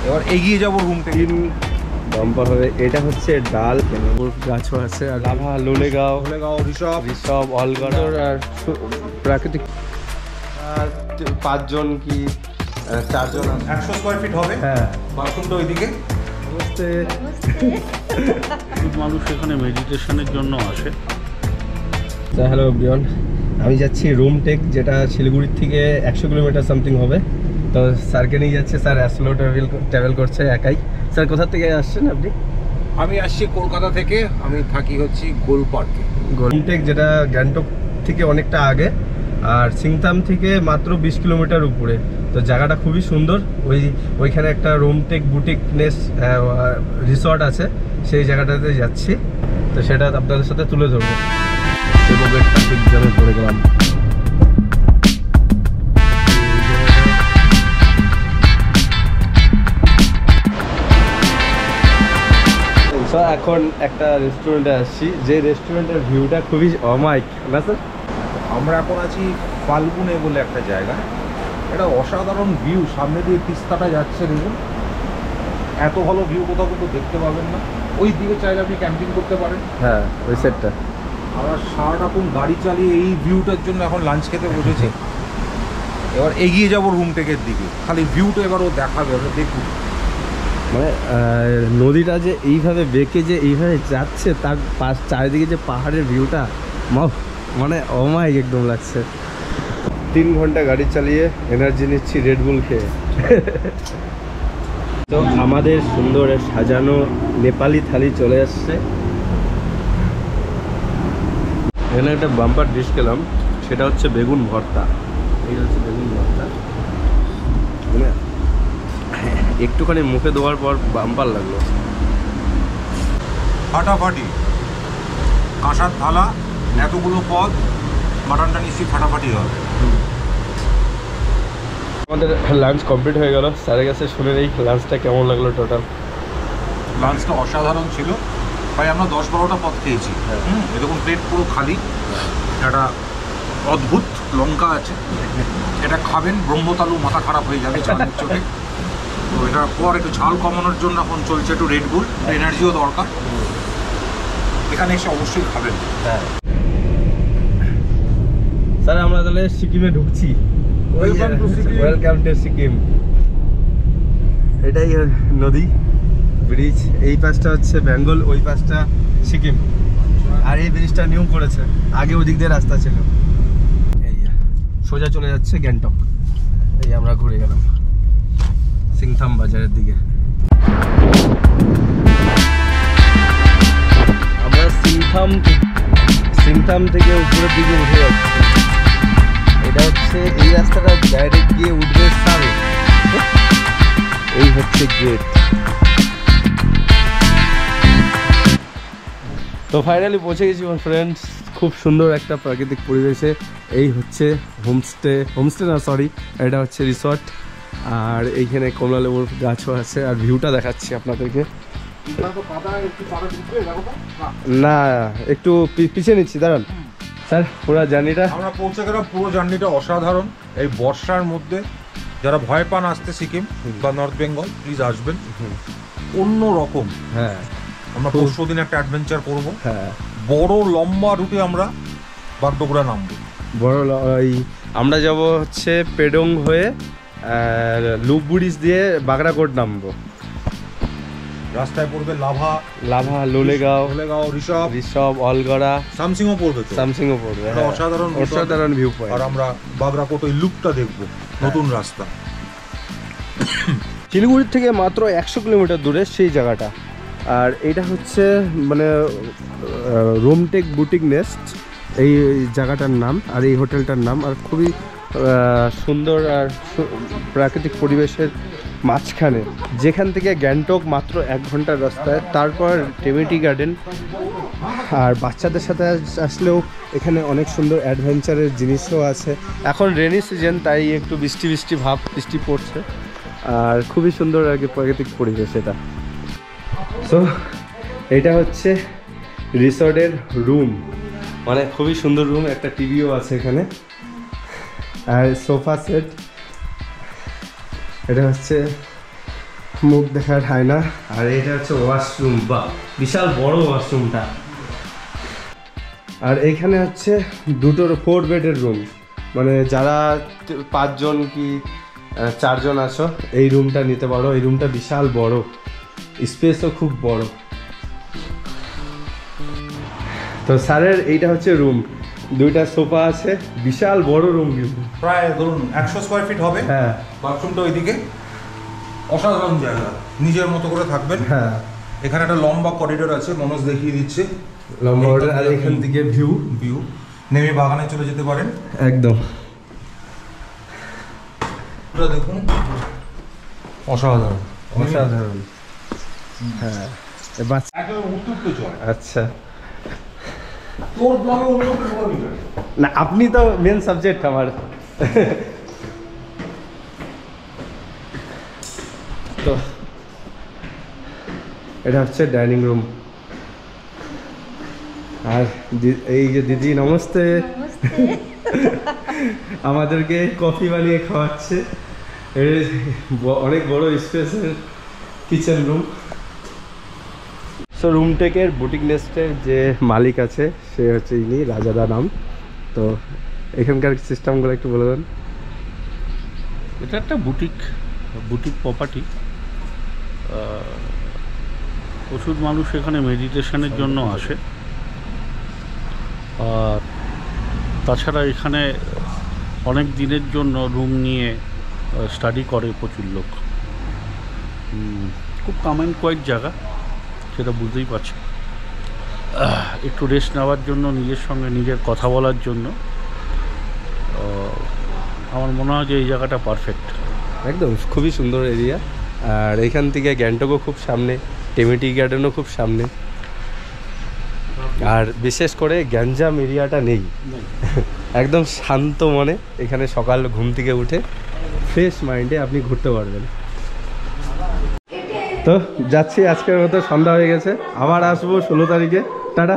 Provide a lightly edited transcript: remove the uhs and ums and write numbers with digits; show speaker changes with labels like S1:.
S1: এবার এগিয়ে যাবো রুম থেকে।
S2: বাম্পার হবে। এটা হচ্ছে ডাল গাছও আছে আর লাভা লোলেগাঁও ঋষভ অলগড় আর প্রাকৃতিক। আর 5 জন কি 4 জন
S1: 100 স্কোয়ার ফিট হবে।
S2: হ্যাঁ,
S1: বাথরুমটা ওইদিকে।
S3: মানুষ এখানে মেডিটেশনের জন্য আসে।
S2: হ্যালো এভরিওয়ান, আমি যাচ্ছি রুম টেক, যেটা শিলিগুড়ির থেকে 100 কিলোমিটার সামথিং হবে। তো স্যারকে নিয়ে যাচ্ছে। স্যার স্লো ট্রাভেল করছে একাই। স্যার কোথা থেকে আসছেন আপনি?
S1: আমি আসছি কলকাতা থেকে, আমি থাকি হচ্ছে গোল পার্কে।
S2: রুম টেক যেটা গ্যাংটক থেকে অনেকটা আগে আর সিংতাম থেকে মাত্র 20 কিলোমিটার উপরে। তো জায়গাটা খুবই সুন্দর। ওইখানে একটা রুম টেক বুটিকনেস রিসর্ট আছে, সেই জায়গাটাতে যাচ্ছি। তো সেটা আপনাদের সাথে তুলে ধরবো। ট্রাফিক জ্যামে পড়ে গেলাম। এখন একটা রেস্টুরেন্টে আসছি, যে রেস্টুরেন্টের ভিউটা খুবই অমায়িক না স্যার?
S1: আমরা এখন আছি ফাল্গুনে বলে একটা জায়গা। এটা অসাধারণ ভিউ, সামনে দিয়ে তিস্তাটা যাচ্ছে। দেখুন, এত ভালো ভিউ কোথাও কিন্তু দেখতে পাবেন না। ওই দিকে চাইলে আপনি ক্যাম্পিং করতে পারেন।
S2: হ্যাঁ, ওই সেটটা।
S1: আমরা সারারকম গাড়ি চালিয়ে এই ভিউটার জন্য এখন লাঞ্চ খেতে বসেছি। এবার এগিয়ে যাবো রুম টেকের দিকে, খালি ভিউটা এবার ও দেখাবে, আমরা দেখুন।
S2: মানে নদীটা যে এইভাবে বেঁকে যে এইভাবে যাচ্ছে, তার চারিদিকে যে পাহাড়ের ভিউটা মানে অমায়িক একদম লাগছে। 3 ঘন্টা গাড়ি চালিয়ে এনার্জি নিচ্ছি রেডবুল খেয়ে। তো আমাদের সুন্দর সাজানো নেপালি থালি চলে আসছে। এখানে একটা বাম্পার ডিশ খেলাম, সেটা হচ্ছে বেগুন ভর্তা। এই হচ্ছে বেগুন ভর্তা, মানে একটুখানি মুখে দেওয়ার পর বাম্পার লাগলো।
S1: ফাটাফাটি কাঁসার থালা, এতগুলো পদ, মাটনটা নিশ্চয়ই ফাটাফাটি হবে।
S2: আমাদের লাঞ্চ কমপ্লিট হয়ে গেল। স্যারের কাছে শুনে নেই লাঞ্চটা কেমন লাগলো। টোটাল
S1: লাঞ্চটা অসাধারণ ছিল ভাই। আমরা 10-12টা পদ খেয়েছি। এরকম প্লেট পুরো খালি। একটা অদ্ভুত লঙ্কা আছে, এটা খাবেন ব্রহ্মতালু মাথা খারাপ হয়ে যাবে চালের চোখে। তো এটার পর একটু ঝাল কমানোর জন্য এখন চলছে একটু রেডবুল, এনার্জিও দরকার। এখানে এসে অবশ্যই খাবেন।
S2: হ্যাঁ স্যার, আমরা তাহলে সিকিমে ঢুকছি। Welcome to Sikkim. এটাই নদী ব্রিজ। এই পাশটা হচ্ছে বেঙ্গল, ওই পাশটা সিকিম। আর এই ব্রিজটা নিউ করেছে, আগে ওদিক দিয়ে রাস্তা ছিল। এই সোজা চলে যাচ্ছে গ্যাংটক। এই আমরা ঘুরে গেলাম সিংথাম বাজারের দিকে। আমরা সিংথাম থেকে উপরের দিকে উঠে যাচ্ছি। এটা হচ্ছে এই রাস্তাটা ডাইরেক্ট গিয়ে উঠবে সামনে। এই হচ্ছে গেট। তো ফাইনালি পৌঁছে গেছি আমার ফ্রেন্ডস, খুব সুন্দর একটা প্রাকৃতিক পরিবেশে। এই হচ্ছে হোমস্টে না সরি, এটা হচ্ছে রিসর্ট। আর এইখানে কমলা লেবুর গাছও আছে। আর ভিউটা দেখাচ্ছি আপনাদেরকে। না, একটু পিছিয়ে নিচ্ছি, দাঁড়ান স্যার। পুরো জার্নিটা
S1: আমরা পৌঁছে গেলাম। পুরো জার্নিটা অসাধারণ। এই বর্ষার মধ্যে যারা ভয় পান আসতে সিকিম বা নর্থ বেঙ্গল, প্লিজ আসবেন। অন্য রকম।
S2: হ্যাঁ,
S1: আমরা পরশু দিন একটা অ্যাডভেঞ্চার করবো।
S2: হ্যাঁ,
S1: বড় লম্বা রুটে আমরা বাগডোগরা নামবো।
S2: আমরা যাব হচ্ছে পেডং হয়ে লুপ ব্রিজ দিয়ে বাগরাকোট নামবো।
S1: রাস্তায় পড়বে লাভা
S2: লোলেগাঁও ঋষভ অলগড়া
S1: সামসিংও পড়বে।
S2: পড়বে। অসাধারণ ভিউ পয়েন্ট।
S1: আর আমরা বাগরাকোট ওই লুপটা দেখবো, নতুন রাস্তা।
S2: শিলিগুড়ির থেকে মাত্র 100 কিলোমিটার দূরে সেই জায়গাটা। আর এটা হচ্ছে মানে রুমটেক বুটিক নেস্ট এই জায়গাটার নাম, আর এই হোটেলটার নাম। আর খুবই সুন্দর আর প্রাকৃতিক পরিবেশের মাঝখানে, যেখান থেকে গ্যাংটক মাত্র 1 ঘন্টার রাস্তায়। তারপর টেমিটি গার্ডেন। আর বাচ্চাদের সাথে আসলেও এখানে অনেক সুন্দর অ্যাডভেঞ্চারের জিনিসও আছে। এখন রেনি সিজন, তাই একটু বৃষ্টি ভাব, বৃষ্টি পড়ছে। আর খুবই সুন্দর আর কি প্রাকৃতিক পরিবেশ এটা। সো এটা হচ্ছে রিসর্টের রুম, মানে খুবই সুন্দর রুম। একটা টিভিও আছে এখানে আর সোফা সেট। এটা হচ্ছে মুখ দেখা হয় না। আর এটা হচ্ছে ওয়াশরুম, বা বিশাল বড় ওয়াশরুমটা। আর এইখানে হচ্ছে 4 বেডের রুম, মানে যারা 5 জন কি 4 জন আছো এই রুমটা নিতে পারো। এই রুমটা বিশাল বড়, স্পেসও খুব বড়। তো স্যারের এইটা হচ্ছে রুম, 2টা সোফা আছে, বিশাল বড় রুম কিন্তু
S1: প্রায় ধরুন 100 স্কোয়ার ফিট হবে।
S2: হ্যাঁ
S1: বাথরুমটা ওইদিকে, অসাধারণ জায়গা, নিজের মতো করে থাকবেন।
S2: হ্যাঁ,
S1: এখানে একটা লম্বা করিডোর আছে, মনোজ দেখিয়ে দিচ্ছে
S2: লম্বা order। আর এখান থেকে ভিউ
S1: নেমে বাগানে চলে যেতে পারেন
S2: একদম।
S1: এটা দেখুন, অসাধারণ
S2: অসাধারণ। হ্যাঁ বাচ্চা,
S1: একেবারে উত্তপ্ত জল।
S2: আচ্ছা
S1: তোর ব্লগে অন্য কেউ ঢোকাবি না।
S2: না, আপনি তো মেন সাবজেক্ট আমার। তো এটা হচ্ছে ডাইনিং রুম। আর এই যে দিদি নমস্তে, আমাদেরকে কফি বানিয়ে খাওয়াচ্ছে। অনেক বড় স্পেসের কিচেন রুম। সো রুমটেকের বুটিক নেস্টের যে মালিক আছে সে হচ্ছে ইনি, রাজাদা নাম। তো এখানকার সিস্টেমগুলো একটু বলে দেন।
S3: এটা একটা বুটিক প্রপার্টি। প্রচুর মানুষ এখানে মেডিটেশনের জন্য আসে। আর তাছাড়া এখানে অনেক দিনের জন্য রুম নিয়ে স্টাডি করে প্রচুর লোক। খুব কাম অ্যান্ড কোয়াইট জায়গা, সেটা বুঝতেই পারছি। একটু রেস্ট নেওয়ার জন্য, নিজের সঙ্গে নিজের কথা বলার জন্য আমার মনে হয় যে এই জায়গাটা পারফেক্ট।
S2: একদম খুবই সুন্দর এরিয়া। আর এখান থেকে গ্যাংটকও খুব সামনে, টেমিটি গার্ডেনও খুব সামনে। আর বিশেষ করে গ্যাঞ্জাম এরিয়াটা নেই, একদম শান্ত মনে এখানে সকাল ঘুম থেকে উঠে ফ্রেশ মাইন্ডে আপনি ঘুরতে পারবেন। তো যাচ্ছি, আজকের মতো সন্ধ্যা হয়ে গেছে, আবার আসবো 16 তারিখে। টাটা।